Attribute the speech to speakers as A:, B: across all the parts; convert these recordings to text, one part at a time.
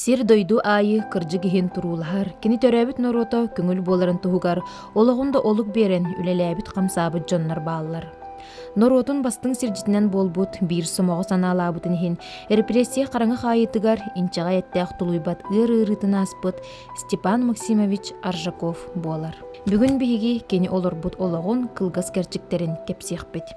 A: Сир дойду айы кыржы киһин турулахар, кини төрөбүт норото көңүл боларын туһугар,ологунда олук берен үлелээбит камсаабыт дьоннор бааллар. Норотун бастың сиржитинен болбут бир сомоҕо санаалаабытын иһин, репрессия караңы хаайытыгар инчаҕа эттээх тулуйбат ыр-ырытын аспыт Степан Максимович Аржаков буолар. Бүгүн биһиги кини олорбут ологун кылгас керчиктерин кепсиэхпит.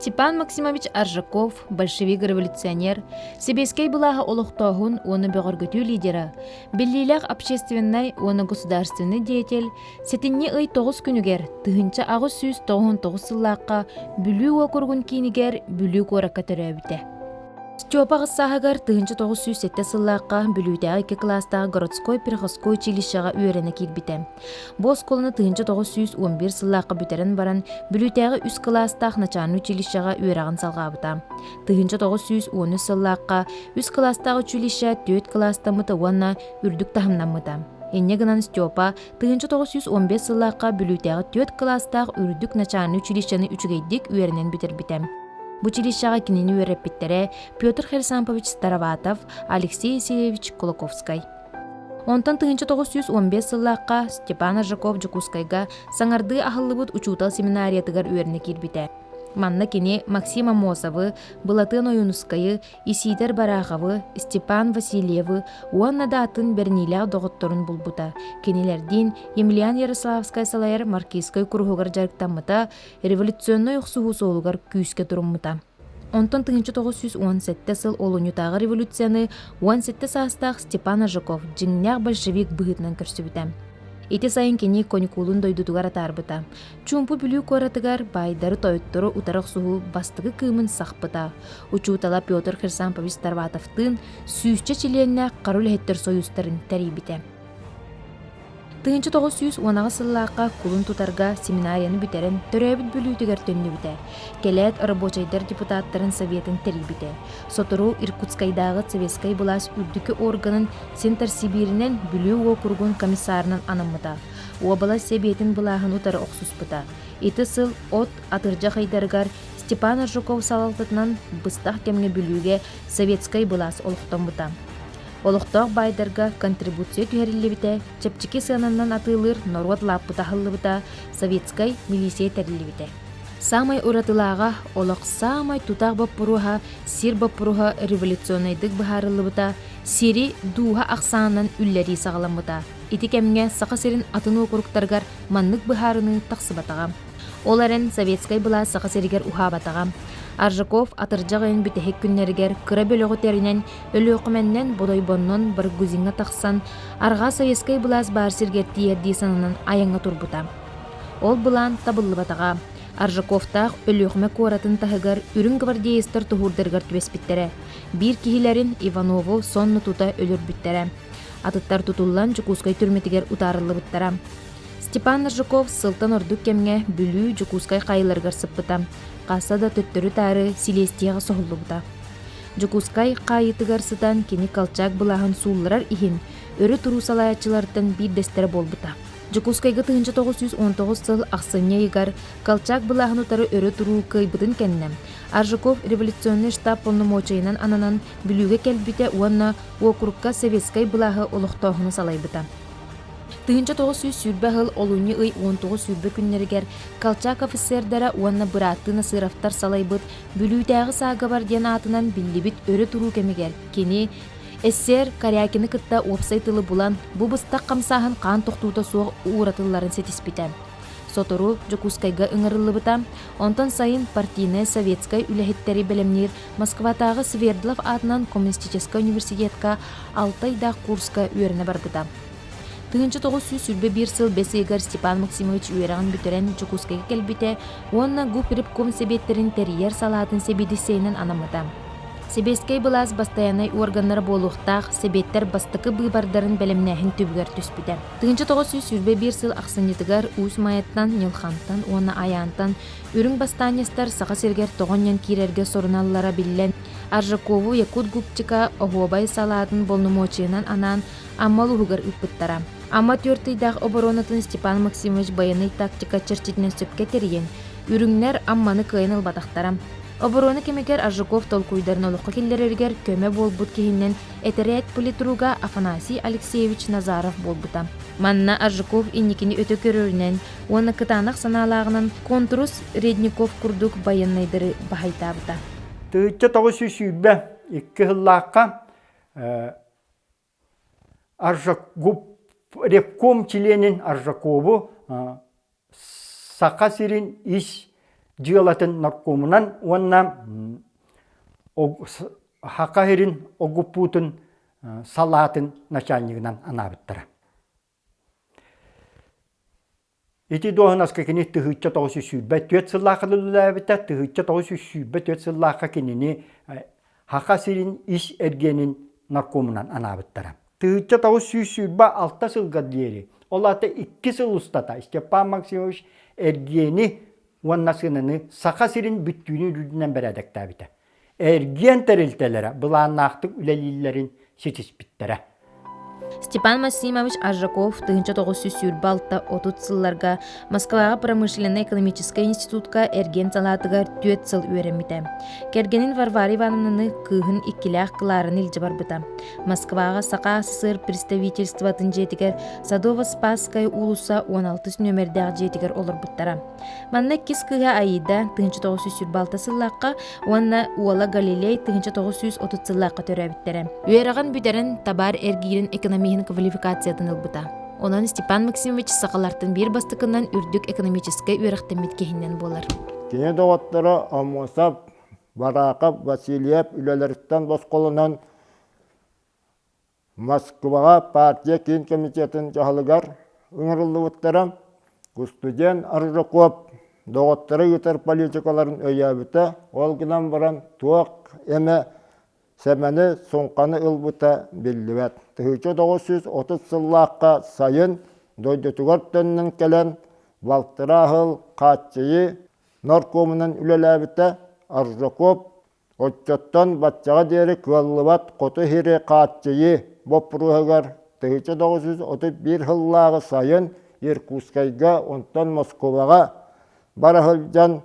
A: Степан Максимович Аржаков, большевик-революционер, Себескей былаха олохтоохун оны бөгөргөтүү лидера, биллилэх общественный оны государственный деятель, сетинни ый 9 күнүгер, тыһынча агыс 199 сыллаакка бүлүү окургун кинигер бүлүү коракка төрөбүтэ. Степа гыссаһыгар тыһынча 907 сыллаакка бүлүүтээги 2 класстагы городской приходской училищега үөрене киирбитэ. Бу школаны тыһынча 911 сыллаакка бүтерен баран бүлүүтээги 3 класстагы начальный училищега үөрагын салгаабыта. Тыһынча 913 сыллаакка 3 класстагы училище 4 класстамыта уанна үрдүк тахымнаммыта. Энне гынан Степа тыһынча 915 сыллаакка бүлүүтээги 4 класстагы үрдүк начальный училищени үчүгейдик үөренен бүтербитэ. Бу училищега кинини үөреппиттере Петр Херсампович Староватов, Алексей Васильевич Кулаковский. Онтон тыһынча 915 сыллаакка Степан Аржаков Жукускайга саңарды ахыллыбыт учуутал семинариятыгар үөрне киирбитэ. Манна кини Максим Амосовы, Булатын Оюнускайы, Исидер Бараховы, Степан Васильевы, уанна датын бернилях доҕотторун булбута. Кинилердин Емельян Ярославскай салайар маркизскай курухугар жарыктаммыта, революционный охсугу соолугар күүске туруммута. Онтон тыһынча 917 сыл олуньутагы революцияны 17 саастаах Степан Аржаков жиңнях большевик быһытынан көрсүбүтэ. Ити сайын кини коникулун дойдутугар атаарбыта. Чумпу бүлүү коратыгар байдары тойоттору утарах суху бастыгы кыымын сахпыта. Учуутала Петр Херсампович Староватовтын сүүсче чиленнэ карул хеттер союстарын тәрибите. Тыһынча 910 сыллаакка кулун тутарга семинарияны бүтерен төрөбүт бүлүүтүгер төннүбүтэ. Келет рабочайдар депутаттарын советын терибите. Сотору Иркутскайдагы Советскай булас үрдүкү органын Центр Сибиринен бүлүү округун комиссарынан анаммыта. Уабала себетин булаһын утары оксуспыта. Ити сыл от атыржа хайдаргар Степан Аржаков салалтытынан быстах кемге бүлүүге Советскай булас олохтомбута. Олохтоох байдарга контрибуция түһэриллибите, чепчики сыананан атыылыр норват лаппытахыллыбыта, советскай милисия тәриллибите. Самай уратылаага олох самай тутах баппуруха, сир баппуруха революционайдык бахарыллыбыта, сири духа аксаанан үллери сагаламбыта. Ити кемге сака сирин атын окуруктаргар маннык бахарыны тахсыбатага. Оларен советскай была сака сиригер ухабатага. Аржаков атыржагын бүтехек күннергер кыра бөлөгө теринен өлөкөмөннен бодойбоннон бір гузинга таксан арга советскай булас бар сиргер тиерди санынан аяңа турбута. Ол булан табыллыбатага. Аржаковтах өлөкөмө коратын тахыгар үрүн гвардейстер тухурдыргар түбеспиттере. Бир кихилерин Иванову сонну тута өлөрбүттере. Атыттар тутуллан Жукускай түрметигер утарылыбыттара. Степан Аржаков сылтан ордук кемге бүлүү Жукускай кайыларгар сыппыта. Касада төттөрү тары Селестияга соһуллубута. Жукускай кайытыгар сытан кини калчак булаһын суулларар ихин өрө туруу салаячылардын бир дестери болбута. Жукускайга тыһынча 919 сыл аксыня ыгар калчак булаһын утары өрө туруу кыйбытын кенне. Аржаков революционный штаб полномочийынан ананан бүлүүгө келбите уанна округка советскай булаһы олохтоохуну салайбыта. Тыһынча 900 сүрбе хыл олуñu ый 19 сүрбе күннергер калчак офицердара уанна бырааттына сырафтар салайбыт бүлүүтээги саага бар диэн атынан биллибит өрө туруу кемигер кини СССР Карякины кытта опсайтылы булан бу быстак камсааһын каан тохтуута суох uuратылларын сетиспите. Сотору Жукускайга ыңырыллыбыта, онтон сайын партийная советскай үлэхиттери белемнир Москватагы Свердлов атынан коммунистический университетка 6 айда курска үөрүнө барбыта. Тыһынча 900 сүрбе бир сыл бесыгар Степан Максимович үөрагын бүтерен Жукускайга келбите, уонна гуприпком себеттерин терьер салаатын себедисейнен анамыта. Себескай булас бастаянай органнары болуқтақ, себеттер бастықы быйбардарын белемнәһин түбгер түспіде. Тыһынча 900 сүрбе бир сыл ақсынетігар уус майаттан, нилхантан, уонна аянтан, үрің бастанястар саға сергер тоғоньян кирерге сорыналлара билен, Аржакову Якут Губчика охуабай салаатын болнумочинан анан аммалу хугар үппіттара. Амма төртыйдақ оборонатын Степан Максимович баяный тактика чырчитнен сөпке терген, Үрүңнер амманы кыйын ылбатахтарам. Обороны кемекер Аржаков толкуйдарын олыққа келдерергер көмө болбут кейіннен этерет политруга Афанасий Алексеевич Назаров болбута. Манна Аржаков инникини өтө көрөрүнен, оны кытанақ саналағынан контрус Редников курдук байыннайдыры бахайтабыта.
B: Тыгытча тоғыз сүйбе, икки хыллаққа Ревком членин Аржакову сақа сирин иш жиылатын наркомынан онна хақахерин огупутын салатын начальнигынан анабыттыра. Ити доғынаска кені тыгытча тоғыз сүйбе төт сыллақы лүләбіті, тыгытча тоғыз сүйбе төт сыллақы кенені хақа сирин иш әргенін наркомынан анабыттыра. Тыгытча тоғыз сүйбе алта сылға дейері. Олаты 2 сыл ұстата. Степан Максимович әргені оннасыныны сақа сирин бүттүүнү үрдүнен бәрәдәктә бите. Әрген тәрелтелері бұланнақтық үләлілерін сетіспіттере.
A: Степан Максимович Аржаков 1930 сылларга Москвага промышленно-экономический институтка эрген салатыгар 4 сыл үйрәмите. Кергенин Варвара Ивановнаны кыгын иккилях кыларын илжибар быта. Москвага Сақа СССР представительстватын жетигер Садово-Спасская улуса 16 нөмердәг жетигер олар буттара. Манна кис кыга айда 1936 сыллакка, уанна Уола Галилей 1930 сыллакка төрәбиттере. Үйрәгән бүдәрен табар эргирин экономияның квалификациятын ылбыта. Онан Степан Максимович сақалартын бир бастықынан үрдік экономическай үйрәқтемет кехінен болар.
C: Кене доғаттары Амосап, Барақап, Васильев үлелерістен босқолынан Москваға партия кейін комитетін жағылығар ұңырылды ұттырам. Студент Аржаков доғаттары үтір политикаларын өйәбіті, олғынан баран туақ әмі сәмәні соңқаны ылбыта білдівәт. 1930 сыллаққа сайын дойдетуғар төннің кәлен Валтырағыл қатчайы наркомынан үлеләбіті Аржаков отчоттан батчаға дері кваллыват қоты хире қатчайы боппұрығығар 1931 сыллағы сайын Иркутскайға, онтан Москваға барахылжан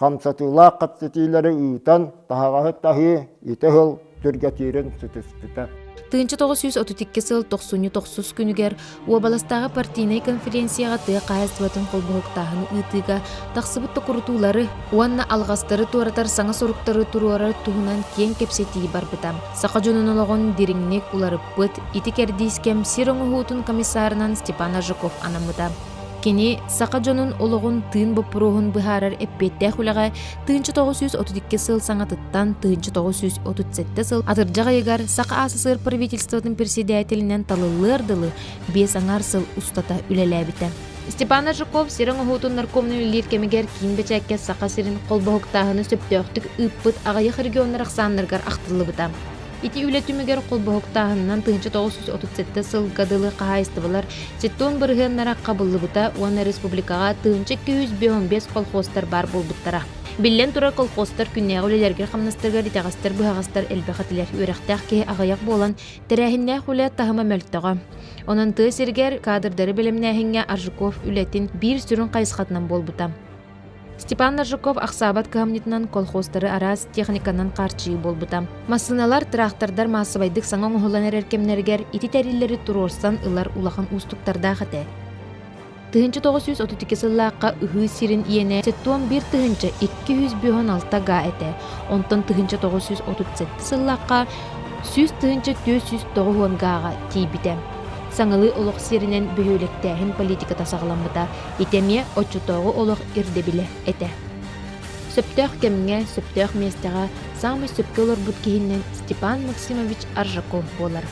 C: қамсатылақ қатсетилері ұйтан тағағы тағы иті ғыл түргетерін сүтіспіті.
A: 1932 сыл 99 күнігер Уабаластағы партийный конференцияға тыя қайыстыватын қолбығықтағыны ұйтыға тақсыбытты құрытулары, уанна алғастары туаратар саңа соруқтары тұруары туғынан кен кепсетігі бар бітам. Сақа жонын олағын деріңнек улары бұт, ити кердейскем сирыңы хуутын комиссарынан Степан Аржаков анамыда. Кені сақа жонын олығын тыын бұпыруғын бұхарар әппетті құлаға 1932 сыл саңатыттан 1937 сыл атыржаға егар сақа АССР правительствотын председателінен талылырдылы 5 аңар сыл ұстата үлеләбіті. Степан Аржаков сирің ұхутын наркомны үлер кемегер кейін бәчәкке сақа сирін қолбағықтағыны сөптіқтік үппіт ағайық регионлар ақсаныргар ақтылы бұта. Ити үлетімігер қолбағықтағынан 1937 сыл гадылы қағайыстывалар сеттон біргеннара қабылы бұта, оны республикаға 1915 қолқостар бар болбыттара. Білен тұра қолқостар күннеғі өлелерге қамнастырғар итағастар бұғағастар әлбәқатілер өріқтәқ кей ағаяқ болан тәрәхінне құлы тағыма мөлттіға. Оның тұғы сергер кадрдары білімнәхінге Аржаков үлетін бір сүрін қайысқатынан болбыта. Степан Аржаков ақсабат кәмнетінен колхоздары арас техниканан қарчығы болбыта. Масыналар трактордар масыбайдық саңан ұғыланар әркемнергер ити тәрелері тұрорсан ұлар улақан ұстықтарда қате. 1932 сыллаққа ұғы сирин иене сеттуан бір тұхынчы 216 ға әті. Онтан 1937 сыллаққа сүз тұхынчы 409 ғаға тейбіті. Саңылы олық сиринен бөхөліктәхін политика тасағыламыда, итеме отчутоғы олық ирдебілі әті. Сөптөк кемге, сөптөк местеға самы сөпке олар бұд кейіннен Степан Максимович Аржаков болар.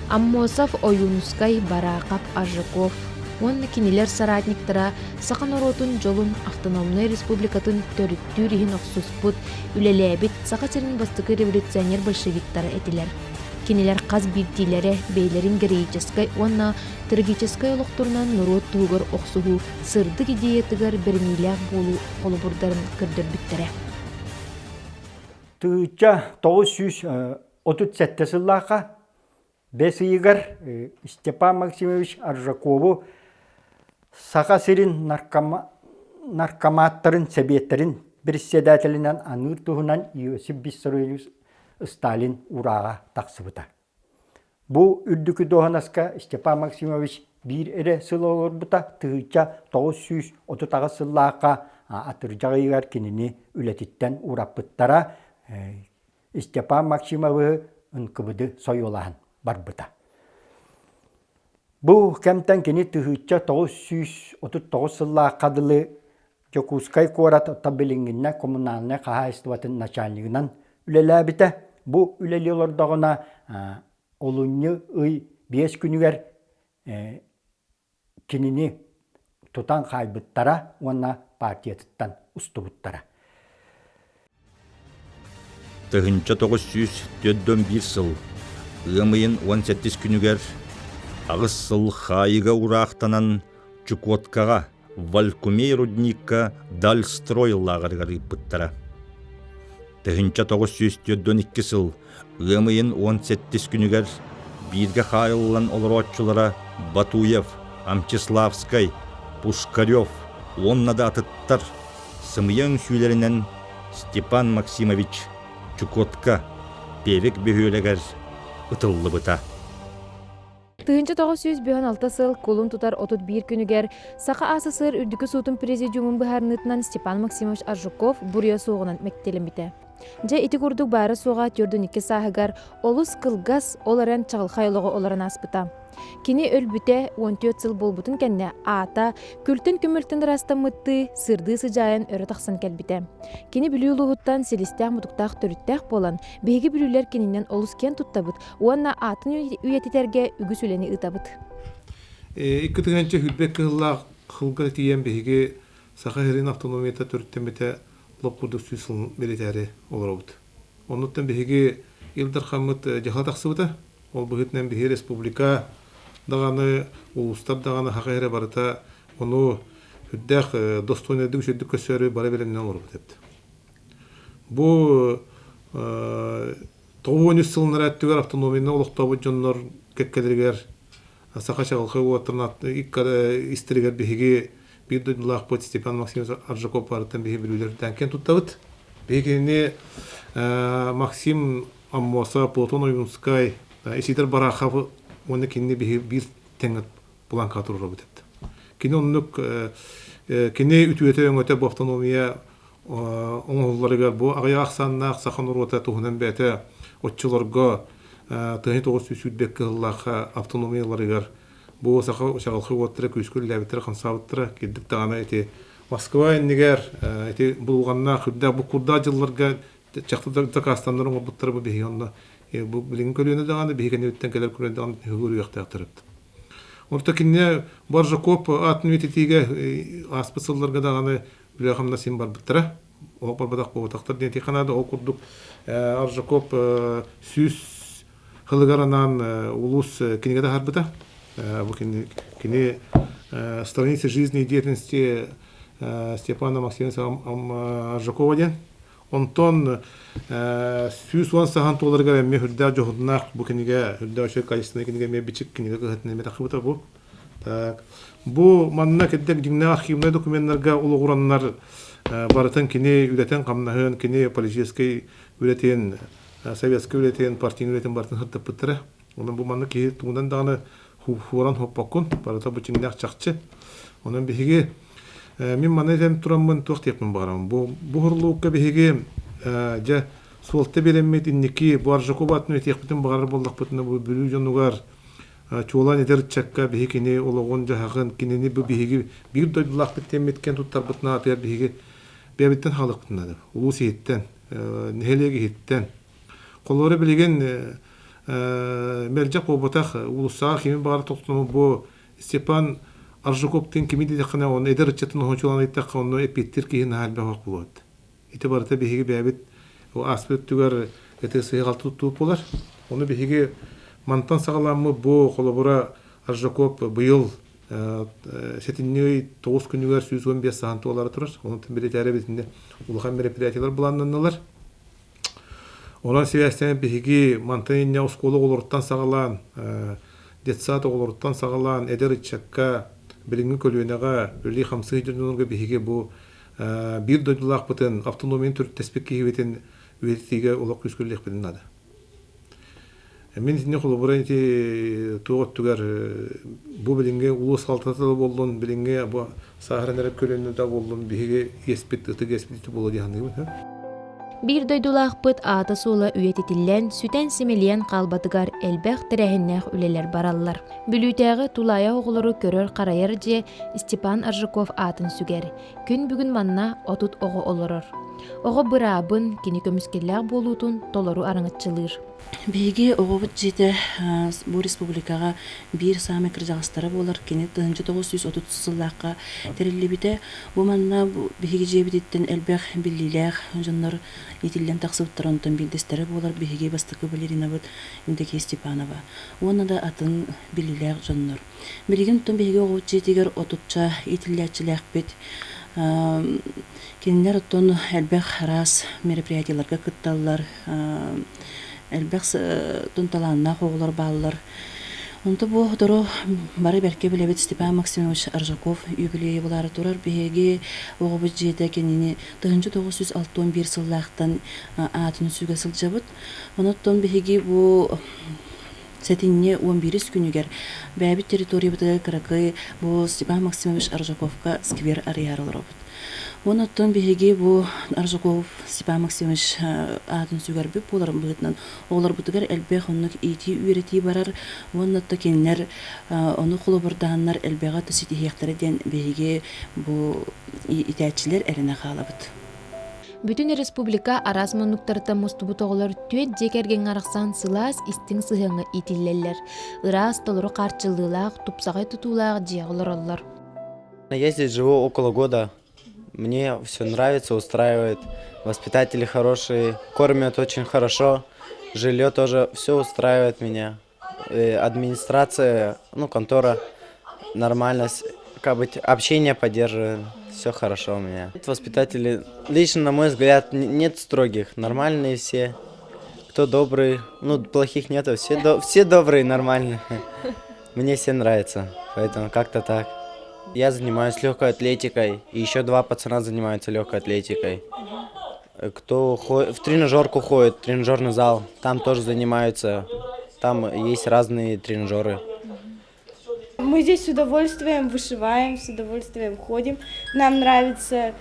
A: Аммосов Оюнускай Барақап Аржаков, онны кинелер соратниктара сақан оротын жолын автономный республикатын төріттүріхін оқсус бұд, үлеләбіт сақа сирин бастықы революционер большевиктары әтілер. Кинелер қаз биртилері бейлерин героическай, онна трагическай олықтырынан нұрот туғыр оқсуғу сырдық идеятығар бірмейләқ болу қолыбұрдарын кірдір біттірі.
B: Тыгытча 937 сыллаққа бес иығар Степан Максимович Аржакову сақа сирин наркоматтарын, себеттерин председателинен аныр туһунан Иосиф Виссарионович Сталин урага тақсыбыта. Бу үрдүкү доһанаска Степан Максимович бир эре сыл олорбута тыгыча 930 сыллаакка атыржагыйгар кинини үлетиттен ураппыттара Степан Максимовы ынкыбыды сойолаһын барбыта. Бу кемтен кини тыгыча 939 сыллааккадылы Жокускай корат табилингинне коммунальный хозяйствотын начальнигынан үлеләбите. Бу үлелелордогона олуньы ый 5 күнүгер кинини тутан хайбыттара, уанна партиятыттан устубуттара.
D: Тыгынча 941 сыл, ымыйын 18 күнүгер агыс сыл хайыга ураактанан Чукоткага, Валькумей рудникка Дальстройлагаргары пыттара. Тыгынча 942 сыл, ымыйын 18 күнүгер бирге хайыллан олоротчулара Батуев, Амчиславскай, Пушкарев, оннада атыттар, сымыян сүүлеринен Степан Максимович Чукотка перек бөхөлегер ытыллы быта.
A: Тыгынча 956 сыл колун тутар 31 күнүгер сака АССР үрдүкү суутун президиумун быһарнытынан Степан Максимович Аржуков буря соогунан мектелемите. Же ити курдук бары суга түрдүн 2 саһыгар олус кылгас оларан чагылхайлыгы оларан аспыта. Кини өлбүте 14 сыл болбутун кенне ата күлтүн күмүлтүн растамытты сырды сыжайын өрө таксан келбите. Кини бүлүүлугуттан селистях мутуктах төрүттэх болан беги бүлүүлер кининен олус кен туттабыт уанна атын үйетитерге үгүс үлени ытабыт.
E: Икки тыгынча хүлбек кыллах кылгы тиен беги саха херин автономията төрүттемете лопкурдук сүйсүн милитари олоробут. Онуттан беги илдар хамыт жаха таксыбыта. Ол быгытнен беги республика даганы улустар даганы хакайра барыта ону хүддэх достойнерди үшөдүк көсөрү бара беренен олоробут депти. Бу 9 сылнара түгөр автономияны олоктобут жоннор кеккелергер сака чагылкы отурнат истиригер беги бир дулак пот Степан Максимович Аржаков барытан беги билүүлөрдөн кен туттабыт. Бегини Максим Аммоса, Платон Уюнскай, Исидор Барахов оны кинни бир теңет буланка туруру депти. Кини оннук кини үтүөтө өңөтө бу автономия оңолларыга бу агая аксаннак сахан урута туһунан бете отчуларга тыгы 900 кыллаха автономияларыгар бу саха чагалхы оттыра күскүл лабитер хансабыттыра киддик тагана эти Москва нигер эти булганна худда бу курда жылларга чактыда Казакстандын обуттары бу бегионда бу билин көрүнө даганы бегени өттөн келер көрүнө даганы хөгөр яктырып. Орта кинне Баржаков атын ветитиге аспысылларга даганы билехамна син бар биттера. Ол барбадак бу тактар денти канада ол курдук Аржаков сүз хылыгаранан улус кинеге да харбыта. Бу кине страницы жизни и деятельности Степана Максимовича Аржакова ден. Онтон сүз уан сахан толарга эме хүрдэ жохуднак бу кинеге хүрдэ ошо кайсына кинеге ме бичик кинеге гытны ме такыбыта бу. Так. Бу манна кеддек дигне архивный документларга улугураннар барытын кине үлетен камнахын кине политический үлетен советский үлетен партийный үлетен бартын хыртып быттыра. Онун бу манна ки тумдан дагы хууран хоппакун барыта бу чиндак чакчы. Онун биһиги мен манайден тураммын туактепмин барам. Бу хурлукка биһиги жа суолте береммет инники Баржаков этекбитин багар болдукпутуна бу бүлүү жонугар чуулан этер чакка биһикини ологон жахагын кинени бу биһиги бир дойдулак биттемметкен туттарбытына атыр биһиги бебиттен халыкпытына улус хиттен нехелеги хиттен колору билеген мелжак оботах улуса хими багар токтому бу Степан Аржаковтың кимиди декана он эдер чатын хончулан айтак онно эпиттер кийин халбе хок болот. Ите барта биһиги бебит о аспект түгөр этесе галтып туп болар. Оны биһиги мантан сагаламы бу колобура Аржаков быйыл сетинней 9 күнүгөр 115 саат доллар турар. Онун бери жарабетинде улхан мероприятиялар буланнанылар. Онан себептен биһиги мантан школа олорттан сагалан детсад олорттан сагалан эдер чакка билинге көлүнага били хамсы жонунга биһиге бу бир дойдулак бутын автономиянын түр теспек кийбетин үетиге улак күскүллек битин нада. Мен сине холобуран ти тугат тугар бу билинге улус халтаталы болдун билинге бу сахаранереп көлөнүдө болдун биһиге еспит ытык еспит болду дияндыгы.
A: Бир дойдулаахпыт аата суола үйетитиллен, сүтен симелиен қалбатыгар элбэх тірәхіннәх үлелер бараллар. Бүлүйтәғы тулая оғылыры көрөр қарайыр же Степан Аржаков атын сүгер. Күн бүгін манна отут оғы олырыр. Оғы бұрабын кені көміскерләқ болутун толору араңытчылыр.
F: Биги оғыбыт жете бу республикаға бир сааме кыржағыстары болар. Кені 1930 сыллаққа терелебіте. Бу манна биги жебедеттен элбэх биллилях жоннор етілден тақсыбыттарынтын билдестері болар. Биги бастықы балерина бұд Индеке Степанова. Оны да атын биллилях жоннор. Билигін тұн биги оғыбыт жетегер отутча етіллячылях бет. Кенілер оттон элбэх раз мероприятияларға кытталар. Элбэх тунталанна хоғылар балылар. Онты бу дұру бары бәрке білебет Степан Максимович Аржаков юбилейі болары тұрар. Беге оғыбыт жейді кеніне 1961 сыллақтан атын сүге сылжабыт. Оныттон беге бу сәтінне 11 күнігер бәбіт территория бұтығы қырақы бу Степан Максимович Аржаковқа сквер арыярылыр обыт. Оныттон беге бу Аржаков Степан Максимович атын сүгер бүп болар бұғытынан. Олар бұтығар әлбәқ онық ити үйреті барар. Онытта кенлер оны құлы бұрдағанлар әлбәға түсеті хектары ден беге бу итәтчілер әріне қалабыд.
A: Бүтін республика арас мұнықтарыта мұстыбыт оғылар түйет жекерген арақсан сылас истің сығыңы итиллелер. Ирас толыры қарчылдылақ, тупсағай тұтулақ жеғылыр олар.
G: Я здесь живу около года. Мне все нравится, устраивает. Воспитатели хорошие, кормят очень хорошо. Жилье тоже все устраивает меня. Администрация, контора нормально. Общение поддерживает. Все хорошо у меня. Воспитатели, лично на мой взгляд, нет строгих. Нормальные все. Кто добрый, плохих нету. Все добрые, нормальные. Мне все нравится. Поэтому как-то так. Я занимаюсь легкой атлетикой, и еще 2 пацана занимаются легкой атлетикой. Кто в тренажерку ходит, в тренажерный зал, там тоже занимаются. Там есть разные тренажеры.
H: Мы здесь с удовольствием вышиваем, с удовольствием ходим. Нам нравится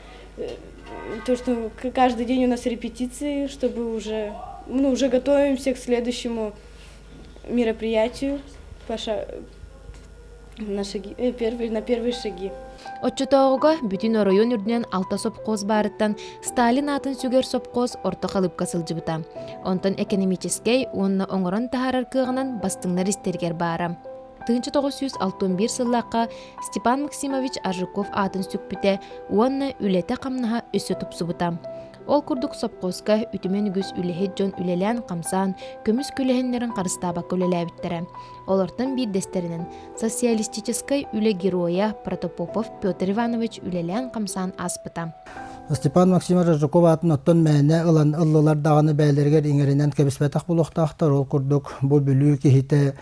H: то, что каждый день у нас репетиции, чтобы уже готовимся к следующему мероприятию. На первые шаги.
A: Отчетоғыға бүтін оройон үрдінен алта сопқоз барыттан Сталин атын сүгер сопқоз орта қалып қасылжы бұта. Онтан экономическей онына оңыран тахарар кығынан бастыңнар істергер барам. 1961 сыллаққа Степан Максимович Аржаков атын сүкпіте онына үлеті қамнаға өсі тұпсы бұта. Ол күрдік сопқозға үтімен үгіз үлехет жон үлелен қамсан, көміс күлехенлерін қарыстабақ үлеләбіттірі. Олардың бір дестерінің социалистической үле героя Протопопов Петр Иванович үлелен қамсан аспыта.
I: Степан Максимович Аржаков атын оттон мәне ылан ыллылар дағаны бәйлергер иңерінен кәбіспәтақ бұлықтақтар. Ол күрдік бұл бүлі кехите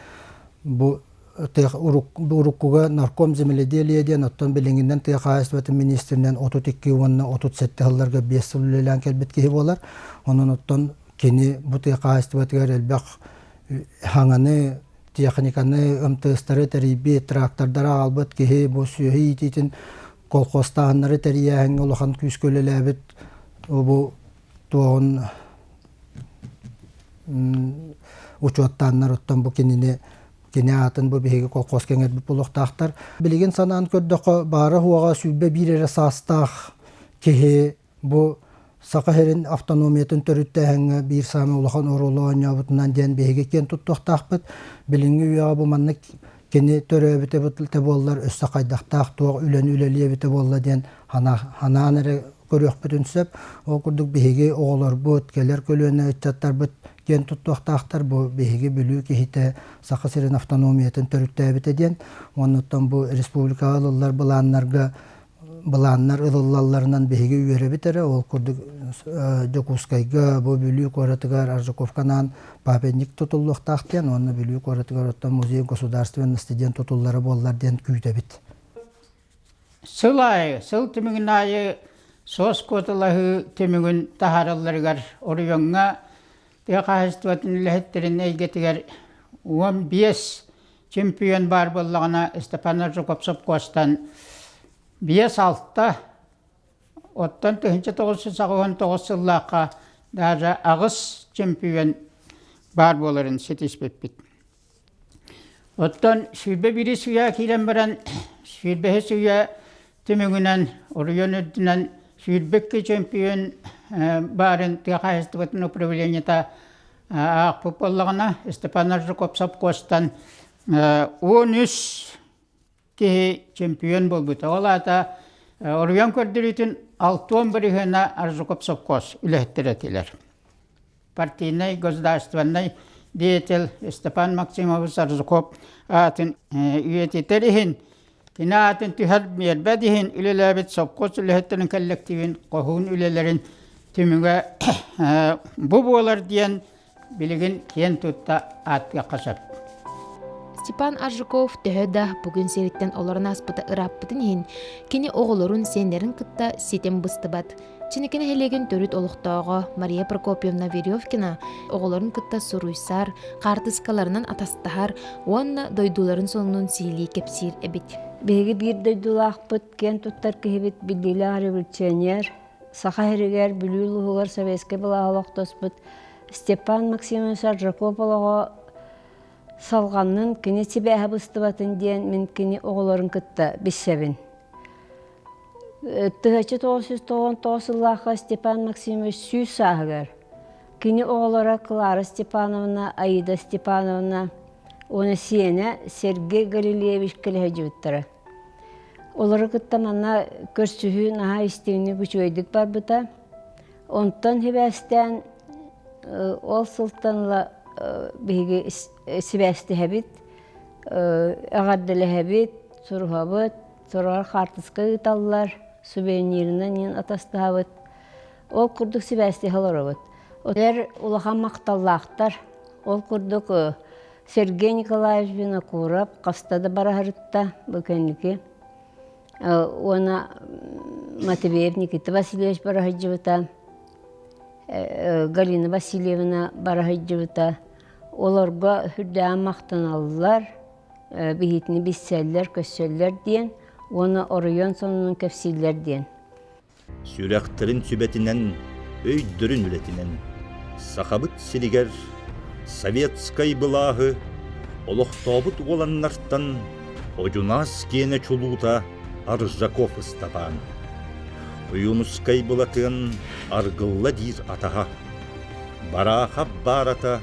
I: бұл уруккуга нарком земледелие ден оттон билингинден тыа хаастватын министринен 32 уонна 37 хылларга 5 сыллелен келбет кеһи болар. Онун оттон кени бу тыа хаастватыгар элбек хаңаны техниканы ымтыстары териби трактордара албыт кеһи бу сүйөһи ититин колхозтааннары терияһэн улахан күскөлеләбит бу туон учуаттааннар оттон бу кенини Кенятын бу биһиги колхоз кеңер булуктактар. Билеген санаан көрдөкө бары хуага сүббе бирере састах кеһи бу сакаһерин автономиятын төрүттәһәңгә бир саме улахан оролоон ябытынан ден биһиги кен туттактакпыт. Билинги уяга бу манны кени төрөбүтө бутылты боллар өссө кайдактак туак үлөн үлелиебите болла ден ханаанere көрөкпүтүнсөп ол курдук биһиги оголор бут келер көлөнө чаттар бут кен туттактактар бу биһиги бүлүү кихите сакасырын автономиятын төрүттәбите ден онуттан бу республикалылар буланнар ылылларынан биһиги үйрөбитере ол курдук жокускайга бу бүлүү коратыгар Аржаковканан памятник тутулуктактен оны бүлүү коратыгар оттан музей государственный студент тутуллары боллар ден күйдөбит.
J: сыл тимигин айы сос котылахы тимигин тахаралларыгар орuyonga текахыстыватын лехеттерин эйгетигер 15 чемпион бар боллагана Степан Аржаков костан 5-6 оттан 1999 жыллакка даже агыс чемпион бар боларын сетиспеппит. Оттан сүйбе бири суя килен баран сүйбе суя тимигинен орuyonudunан сүйбекке чемпион барын текахыстыватын управлениета акпып боллагана Степан Аржаков костан 13 ки чемпион болбут. Олата орuyон көрдүрүтүн 6-11 Аржаков совхоз үлехтеретилер. Партийный, государственный деятель Степан Максимович Аржаков атын үйетитерихин кина атын түхәр мербәдихин үлеләбет совхоз үлехтерин коллективин кохун үлелерин түмүгө бу болар диен билигин кен тутта атка кашап.
A: Степан Аржаков төһөдә бүген сериттен оларын аспыта ыраппытын хин кини оголорун сендерин кытта сетем быстыбат. Чинекене хелеген төрүт олуктоого Мария Прокопьевна Веревкина оголорун кытта суруйсар, картыскаларынан атастахар, уанна дойдуларын сонунун сили кепсир эбит.
K: Беги бир дойдулаакпыт кен туттар кихибит билдилер революционер, сахаригер бүлүлугар советский балаалоктоспут. Степан Максимович Аржаков болого салганнын кини сибэхэ быстыбатын диэн мен кини оголорун кытта бишсебин. 1999 жыллаха Степан Максимович сүүс саагар. Кини оголора Клара Степановна, Аида Степановна, оны сиене Сергей Галилеевич келеһэжибиттара. Олары кытта манна көрсүһүү наха истигини күчөйдүк барбыта. Онтон хибэстен ол сылтанла биги сибэсти хэбит, агардылы хэбит, сурхабыт, сурар хартыска ыталлар, сувениринен ен атастаабыт. Ол курдук сибэсти халарабыт. Олар улахан макталлаактар. Ол курдук Сергей Николаевич Винокуров кастада барахарытта бүкенники. Она Матвеев Никита Васильевич барахаджыбыта. Галина Васильевна барахаджыбыта. Оларга хүрдән мактаналлар, бихитни бисселлер, көссөллер диен, оны орuyон сонунун кепсиллер диен.
D: Сүрәктерин сүбәтинен, өйдөрүн үлетинен, сахабыт силигер, советскай былағы, олохтобут оланнартан, ожунас кене чулута Аржаков Степан. Уюнускай былатын аргылла дир атаха, бараха барата,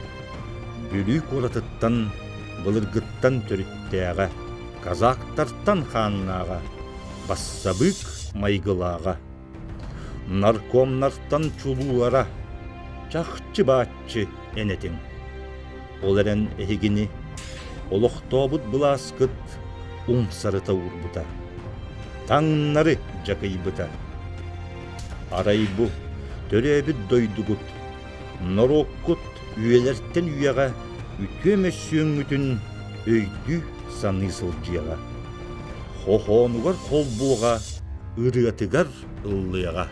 D: бүлік оратыттан, былыргыттан төріттәға, казактартан ханнаға, бассабык майгылаға, наркомнартан чулуара, чақчы-бачы энетің. Оларен әйгіні, олоқтобыт бұласкыт, умсарыта урбыта, таңнары жақайбыта. Арайбу, төребіт дойдугут, нороккут, үйелерттен үйеға, үтөмес сүйіңмүтін өйді санысыл жияға. Хохонугар қол бұлға, ұрыатыгар ұллыяға.